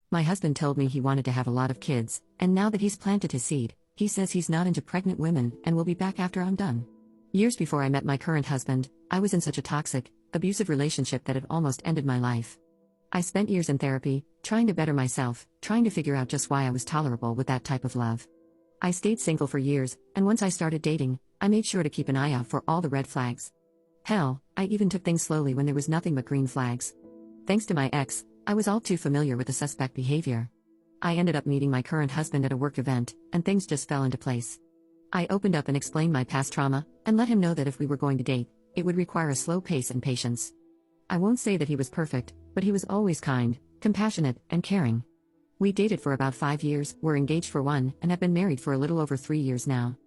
My husband told me he wanted to have a lot of kids, and now that he's planted his seed, he says he's not into pregnant women and will be back after I'm done. Years before I met my current husband, I was in such a toxic, abusive relationship that it almost ended my life. I spent years in therapy, trying to better myself, trying to figure out just why I was tolerable with that type of love. I stayed single for years, and once I started dating, I made sure to keep an eye out for all the red flags. Hell, I even took things slowly when there was nothing but green flags. Thanks to my ex, I was all too familiar with the suspect behavior. I ended up meeting my current husband at a work event, and things just fell into place. I opened up and explained my past trauma, and let him know that if we were going to date, it would require a slow pace and patience. I won't say that he was perfect, but he was always kind, compassionate, and caring. We dated for about 5 years, were engaged for 1, and have been married for a little over 3 years now.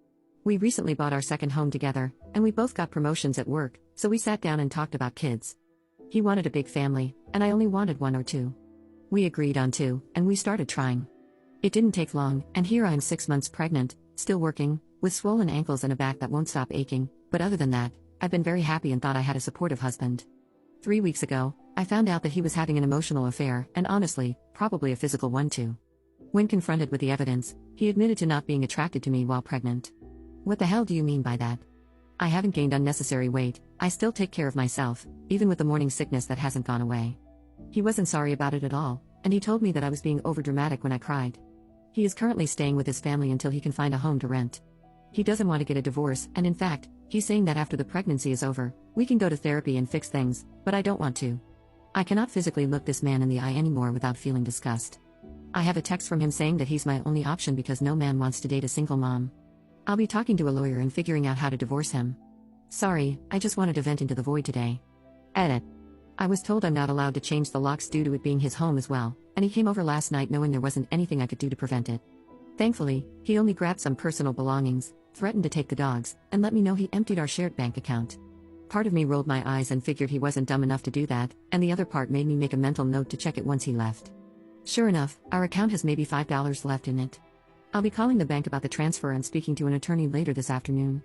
We recently bought our second home together, and we both got promotions at work, so we sat down and talked about kids. He wanted a big family, and I only wanted 1 or 2. We agreed on 2, and we started trying. It didn't take long, and here I'm 6 months pregnant, still working, with swollen ankles and a back that won't stop aching, but other than that, I've been very happy and thought I had a supportive husband. 3 weeks ago, I found out that he was having an emotional affair, and honestly, probably a physical one too. When confronted with the evidence, he admitted to not being attracted to me while pregnant. What the hell do you mean by that? I haven't gained unnecessary weight, I still take care of myself, even with the morning sickness that hasn't gone away. He wasn't sorry about it at all, and he told me that I was being overdramatic when I cried. He is currently staying with his family until he can find a home to rent. He doesn't want to get a divorce, and in fact, he's saying that after the pregnancy is over, we can go to therapy and fix things, but I don't want to. I cannot physically look this man in the eye anymore without feeling disgust. I have a text from him saying that he's my only option because no man wants to date a single mom. I'll be talking to a lawyer and figuring out how to divorce him. Sorry, I just wanted to vent into the void today. Edit. I was told I'm not allowed to change the locks due to it being his home as well, and he came over last night knowing there wasn't anything I could do to prevent it. Thankfully, he only grabbed some personal belongings, threatened to take the dogs, and let me know he emptied our shared bank account. Part of me rolled my eyes and figured he wasn't dumb enough to do that, and the other part made me make a mental note to check it once he left. Sure enough, our account has maybe $5 left in it. I'll be calling the bank about the transfer and speaking to an attorney later this afternoon.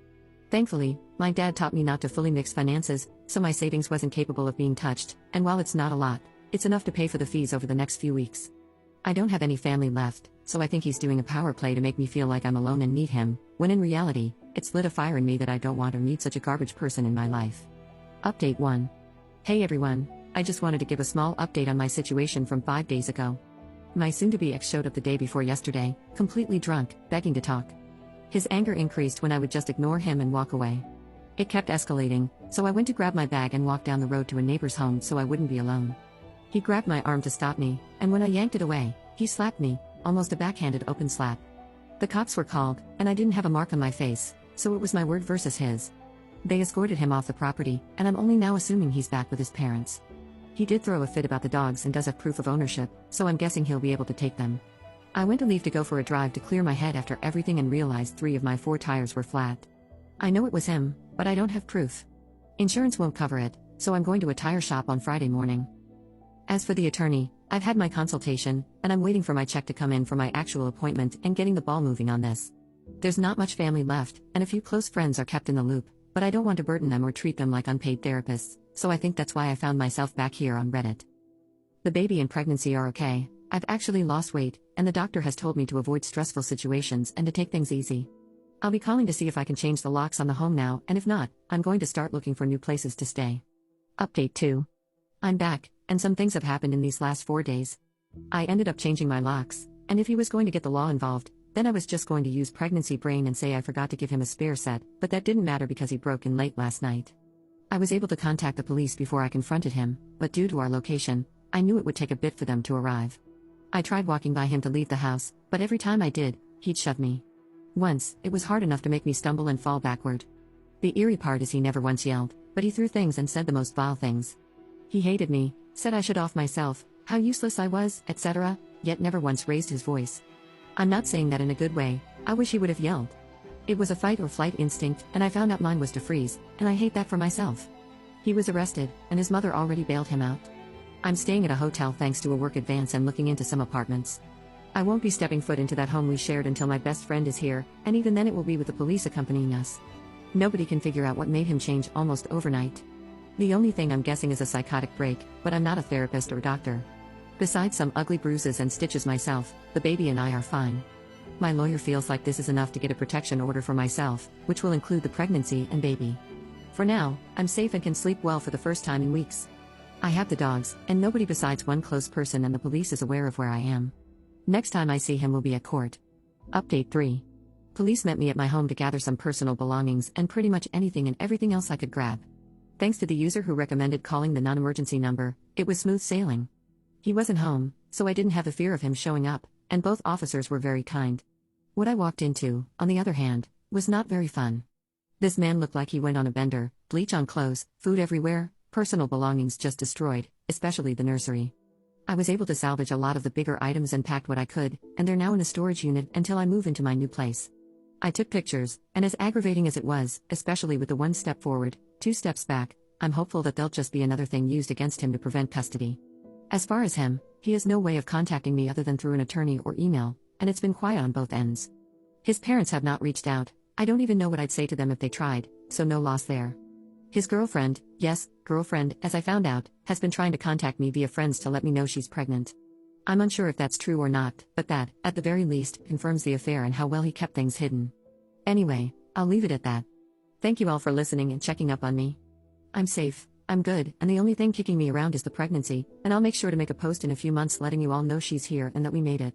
Thankfully, my dad taught me not to fully mix finances, so my savings wasn't capable of being touched, and while it's not a lot, it's enough to pay for the fees over the next few weeks. I don't have any family left, so I think he's doing a power play to make me feel like I'm alone and need him, when in reality, it's lit a fire in me that I don't want or need such a garbage person in my life. Update 1. Hey everyone, I just wanted to give a small update on my situation from 5 days ago. My soon-to-be ex showed up the day before yesterday, completely drunk, begging to talk. His anger increased when I would just ignore him and walk away. It kept escalating, so I went to grab my bag and walk down the road to a neighbor's home so I wouldn't be alone. He grabbed my arm to stop me, and when I yanked it away, he slapped me, almost a backhanded open slap. The cops were called, and I didn't have a mark on my face, so it was my word versus his. They escorted him off the property, and I'm only now assuming he's back with his parents. He did throw a fit about the dogs and does have proof of ownership, so I'm guessing he'll be able to take them. I went to leave to go for a drive to clear my head after everything and realized 3 of my 4 tires were flat. I know it was him, but I don't have proof. Insurance won't cover it, so I'm going to a tire shop on Friday morning. As for the attorney, I've had my consultation, and I'm waiting for my check to come in for my actual appointment and getting the ball moving on this. There's not much family left, and a few close friends are kept in the loop, but I don't want to burden them or treat them like unpaid therapists, so I think that's why I found myself back here on Reddit. The baby and pregnancy are okay. I've actually lost weight, and the doctor has told me to avoid stressful situations and to take things easy. I'll be calling to see if I can change the locks on the home now, and if not, I'm going to start looking for new places to stay. Update 2. I'm back, and some things have happened in these last 4 days. I ended up changing my locks, and if he was going to get the law involved, then I was just going to use pregnancy brain and say I forgot to give him a spare set, but that didn't matter because he broke in late last night. I was able to contact the police before I confronted him, but due to our location, I knew it would take a bit for them to arrive. I tried walking by him to leave the house, but every time I did, he'd shove me. Once, it was hard enough to make me stumble and fall backward. The eerie part is he never once yelled, but he threw things and said the most vile things. He hated me, said I should off myself, how useless I was, etc., yet never once raised his voice. I'm not saying that in a good way, I wish he would have yelled. It was a fight or flight instinct, and I found out mine was to freeze, and I hate that for myself. He was arrested, and his mother already bailed him out. I'm staying at a hotel thanks to a work advance and looking into some apartments. I won't be stepping foot into that home we shared until my best friend is here, and even then it will be with the police accompanying us. Nobody can figure out what made him change almost overnight. The only thing I'm guessing is a psychotic break, but I'm not a therapist or doctor. Besides some ugly bruises and stitches myself, the baby and I are fine. My lawyer feels like this is enough to get a protection order for myself, which will include the pregnancy and baby. For now, I'm safe and can sleep well for the first time in weeks. I have the dogs, and nobody besides one close person and the police is aware of where I am. Next time I see him will be at court. Update 3. Police met me at my home to gather some personal belongings and pretty much anything and everything else I could grab. Thanks to the user who recommended calling the non-emergency number, it was smooth sailing. He wasn't home, so I didn't have the fear of him showing up, and both officers were very kind. What I walked into, on the other hand, was not very fun. This man looked like he went on a bender, bleach on clothes, food everywhere, personal belongings just destroyed, especially the nursery. I was able to salvage a lot of the bigger items and packed what I could, and they're now in a storage unit until I move into my new place. I took pictures, and as aggravating as it was, especially with the 1 step forward, 2 steps back, I'm hopeful that they'll just be another thing used against him to prevent custody. As far as him, he has no way of contacting me other than through an attorney or email, and it's been quiet on both ends. His parents have not reached out. I don't even know what I'd say to them if they tried, so no loss there. His girlfriend, yes, girlfriend, as I found out, has been trying to contact me via friends to let me know she's pregnant. I'm unsure if that's true or not, but that, at the very least, confirms the affair and how well he kept things hidden. Anyway, I'll leave it at that. Thank you all for listening and checking up on me. I'm safe, I'm good, and the only thing kicking me around is the pregnancy, and I'll make sure to make a post in a few months letting you all know she's here and that we made it.